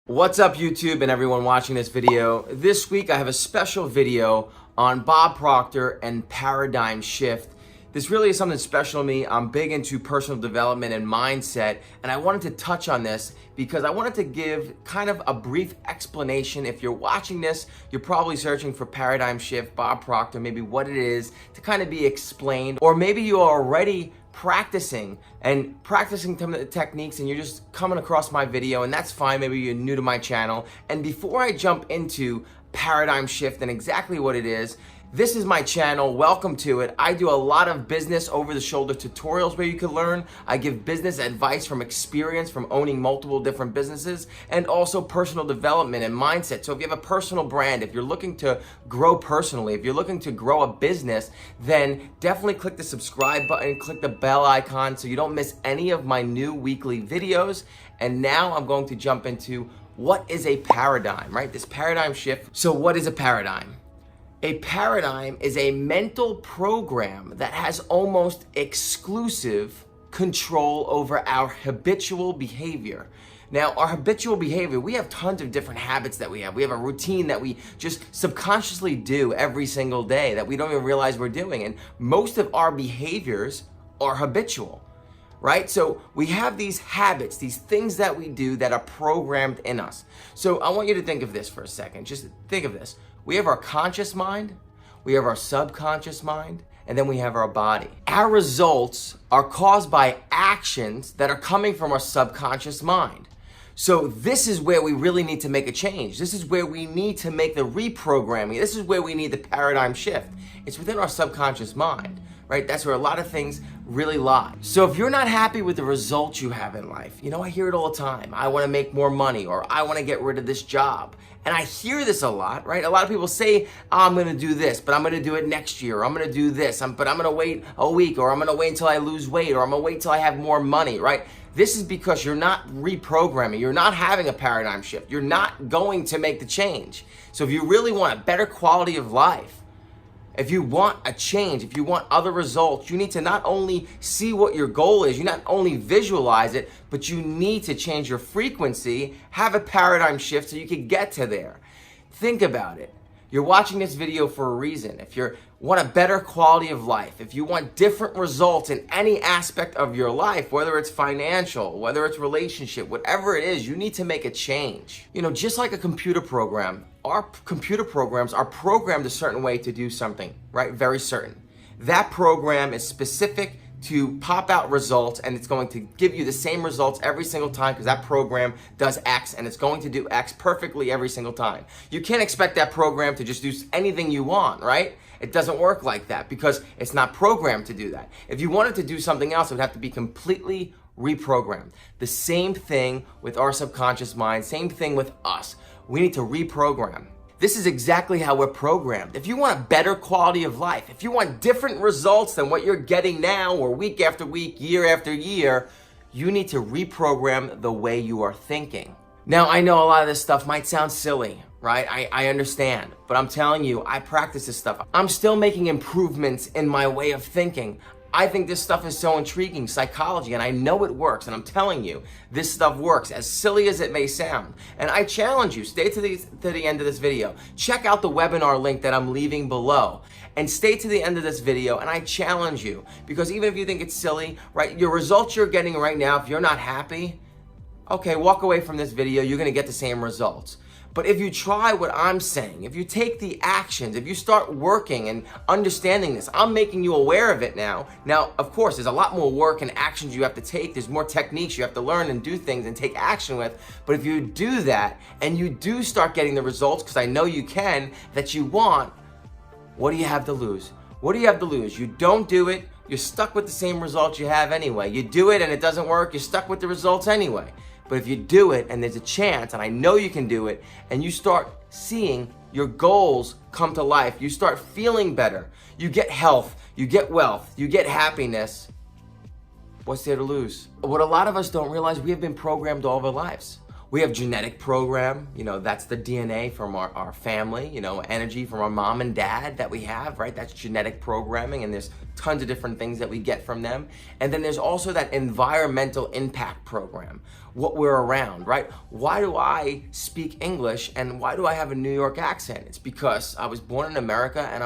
What's up, YouTube and everyone watching this video? This week I have a special video on Bob Proctor and Paradigm Shift. This really is something special to me. I'm big into personal development and mindset, and I wanted to touch on this because I wanted to give kind of a brief explanation. If you're watching this, you're probably searching for Paradigm Shift, Bob Proctor, maybe what it is to kind of be explained, or maybe you are already practicing some of the techniques and you're just coming across my video, and that's fine. Maybe you're new to my channel. And before I jump into Paradigm Shift and exactly what it is, this is my channel. Welcome to it. I do a lot of business over-the-shoulder tutorials where you can learn. I give business advice from experience from owning multiple different businesses, and also personal development and mindset. So if you have a personal brand, if you're looking to grow personally, if you're looking to grow a business, then definitely click the subscribe button, click the bell icon so you don't miss any of my new weekly videos. And now I'm going to jump into what is a paradigm, right? This paradigm shift. So what is a paradigm? A paradigm is a mental program that has almost exclusive control over our habitual behavior. Now, our habitual behavior, we have tons of different habits that we have. We have a routine that we just subconsciously do every single day that we don't even realize we're doing. And most of our behaviors are habitual, right? So we have these habits, these things that we do that are programmed in us. So I want you to think of this for a second. Just think of this. We have our conscious mind, we have our subconscious mind, and then we have our body. Our results are caused by actions that are coming from our subconscious mind. So this is where we really need to make a change. This is where we need to make the reprogramming. This is where we need the paradigm shift. It's within our subconscious mind, right? That's where a lot of things really lie. So if you're not happy with the results you have in life, I hear it all the time. I want to make more money, or I want to get rid of this job. And I hear this a lot, right? A lot of people say, I'm going to do this, but I'm going to do it next year. Or I'm going to do this, but I'm going to wait a week, or I'm going to wait until I lose weight, or I'm going to wait until I have more money, right? This is because you're not reprogramming. You're not having a paradigm shift. You're not going to make the change. So if you really want a better quality of life, if you want a change, if you want other results, you need to not only see what your goal is, you not only visualize it, but you need to change your frequency, have a paradigm shift so you can get to there. Think about it. You're watching this video for a reason. If you want a better quality of life, if you want different results in any aspect of your life, whether it's financial, whether it's relationship, whatever it is, you need to make a change. Just like a computer program, our computer programs are programmed a certain way to do something, right? Very certain. That program is specific to pop out results, and it's going to give you the same results every single time because that program does X, and it's going to do X perfectly every single time. You can't expect that program to just do anything you want, right? It doesn't work like that because it's not programmed to do that. If you wanted to do something else, it would have to be completely reprogrammed. The same thing with our subconscious mind, same thing with us. We need to reprogram. This is exactly how we're programmed. If you want a better quality of life, if you want different results than what you're getting now or week after week, year after year, you need to reprogram the way you are thinking. Now, I know a lot of this stuff might sound silly, right? I understand, but I'm telling you, I practice this stuff. I'm still making improvements in my way of thinking. I think this stuff is so intriguing, psychology, and I know it works, and I'm telling you, this stuff works, as silly as it may sound. And I challenge you, stay to the end of this video. Check out the webinar link that I'm leaving below, and stay to the end of this video, and I challenge you, because even if you think it's silly, right, your results you're getting right now, if you're not happy, okay, walk away from this video, you're gonna get the same results. But if you try what I'm saying, if you take the actions, if you start working and understanding this, I'm making you aware of it now. Now, of course, there's a lot more work and actions you have to take. There's more techniques you have to learn and do things and take action with. But if you do that and you do start getting the results, because I know you can, that you want, what do you have to lose? What do you have to lose? You don't do it, you're stuck with the same results you have anyway. You do it and it doesn't work, you're stuck with the results anyway. But if you do it, and there's a chance, and I know you can do it, and you start seeing your goals come to life, you start feeling better, you get health, you get wealth, you get happiness, what's there to lose? What a lot of us don't realize, we have been programmed all of our lives. We have genetic program, that's the DNA from our family, energy from our mom and dad that we have, right? That's genetic programming, and there's tons of different things that we get from them. And then there's also that environmental impact program, what we're around, right? Why do I speak English and why do I have a New York accent? It's because I was born in America and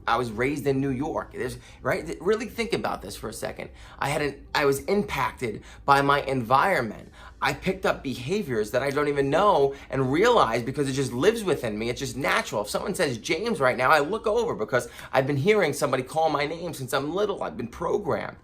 I was raised in New York, right? Really think about this for a second. I was impacted by my environment. I picked up behaviors that I don't even know and realize because it just lives within me. It's just natural. If someone says James right now, I look over because I've been hearing somebody call my name since I'm little. I've been programmed.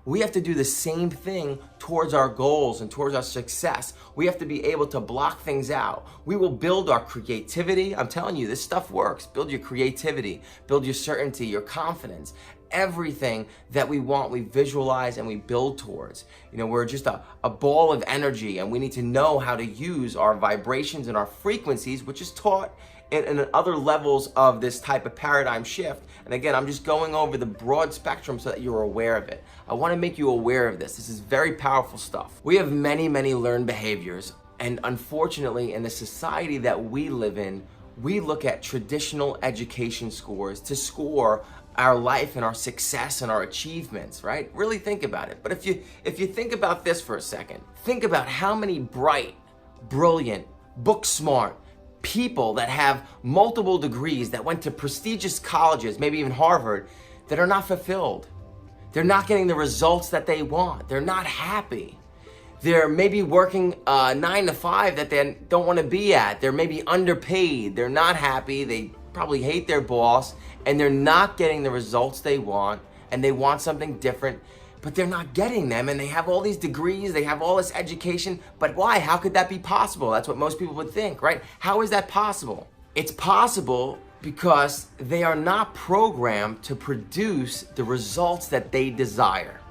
We have to do the same thing towards our goals and towards our success. We have to be able to block things out. We will build our creativity. I'm telling you, this stuff works. Build your creativity, build your certainty, your confidence. Everything that we want, we visualize and we build towards. We're just a ball of energy, and we need to know how to use our vibrations and our frequencies, which is taught in other levels of this type of paradigm shift. And again, I'm just going over the broad spectrum so that you're aware of it. I want to make you aware of this. This is very powerful stuff. We have many, many learned behaviors. And unfortunately, in the society that we live in, we look at traditional education scores to score our life and our success and our achievements, right? Really think about it. But if you think about this for a second, think about how many bright, brilliant, book smart people that have multiple degrees that went to prestigious colleges, maybe even Harvard, that are not fulfilled. They're not getting the results that they want. They're not happy. They're maybe working 9 to 5 that they don't want to be at. They're maybe underpaid. They're not happy. They probably hate their boss, and they're not getting the results they want, and they want something different, but they're not getting them, and they have all these degrees, they have all this education, but why? How could that be possible? That's what most people would think, right? How is that possible? It's possible because they are not programmed to produce the results that they desire.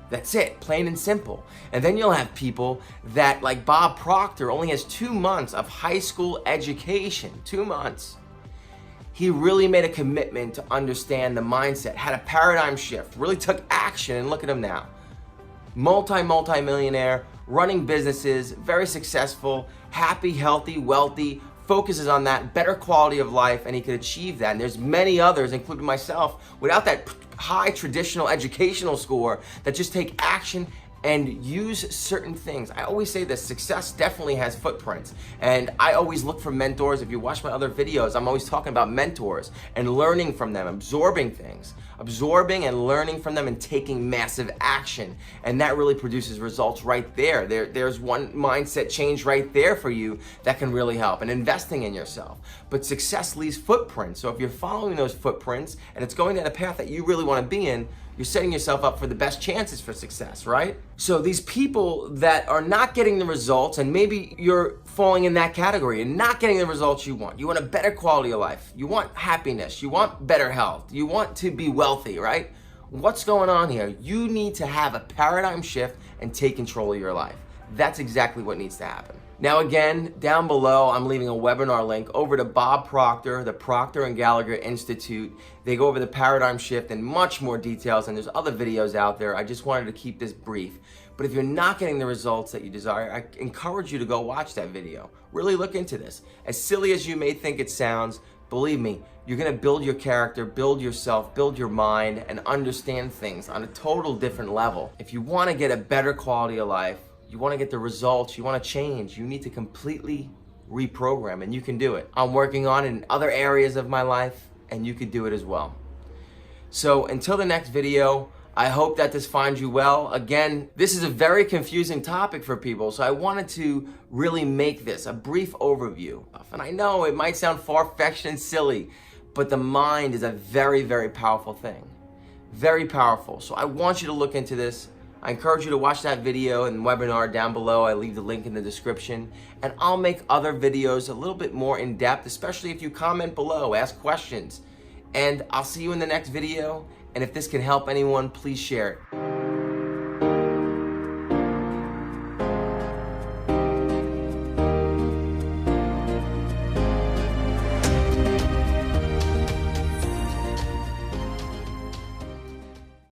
That's it, plain and simple. And then you'll have people that, like Bob Proctor, only has 2 months of high school education, 2 months. He really made a commitment to understand the mindset, had a paradigm shift, really took action, and look at him now. Multi-millionaire, running businesses, very successful, happy, healthy, wealthy, focuses on that, better quality of life, and he could achieve that. And there's many others, including myself, without that high traditional educational score that just take action and use certain things. I always say this, success definitely has footprints. And I always look for mentors. If you watch my other videos, I'm always talking about mentors and learning from them, absorbing things, absorbing and learning from them and taking massive action. And that really produces results right there. There's one mindset change right there for you that can really help, and investing in yourself. But success leaves footprints. So if you're following those footprints and it's going down a path that you really want to be in, you're setting yourself up for the best chances for success, right? So these people that are not getting the results, and maybe you're falling in that category and not getting the results you want. You want a better quality of life. You want happiness. You want better health. You want to be wealthy, right? What's going on here? You need to have a paradigm shift and take control of your life. That's exactly what needs to happen. Now again, down below, I'm leaving a webinar link over to Bob Proctor, the Proctor and Gallagher Institute. They go over the paradigm shift in much more details, and there's other videos out there. I just wanted to keep this brief. But if you're not getting the results that you desire, I encourage you to go watch that video. Really look into this. As silly as you may think it sounds, believe me, you're gonna build your character, build yourself, build your mind, and understand things on a total different level. If you wanna get a better quality of life, you want to get the results, you want to change, you need to completely reprogram, and you can do it. I'm working on it in other areas of my life, and you could do it as well. So until the next video, I hope that this finds you well. Again, this is a very confusing topic for people, so I wanted to really make this a brief overview. And I know it might sound far-fetched and silly, but the mind is a very, very powerful thing. Very powerful. So I want you to look into this. I encourage you to watch that video and webinar down below. I leave the link in the description. And I'll make other videos a little bit more in depth, especially if you comment below, ask questions. And I'll see you in the next video. And if this can help anyone, please share it.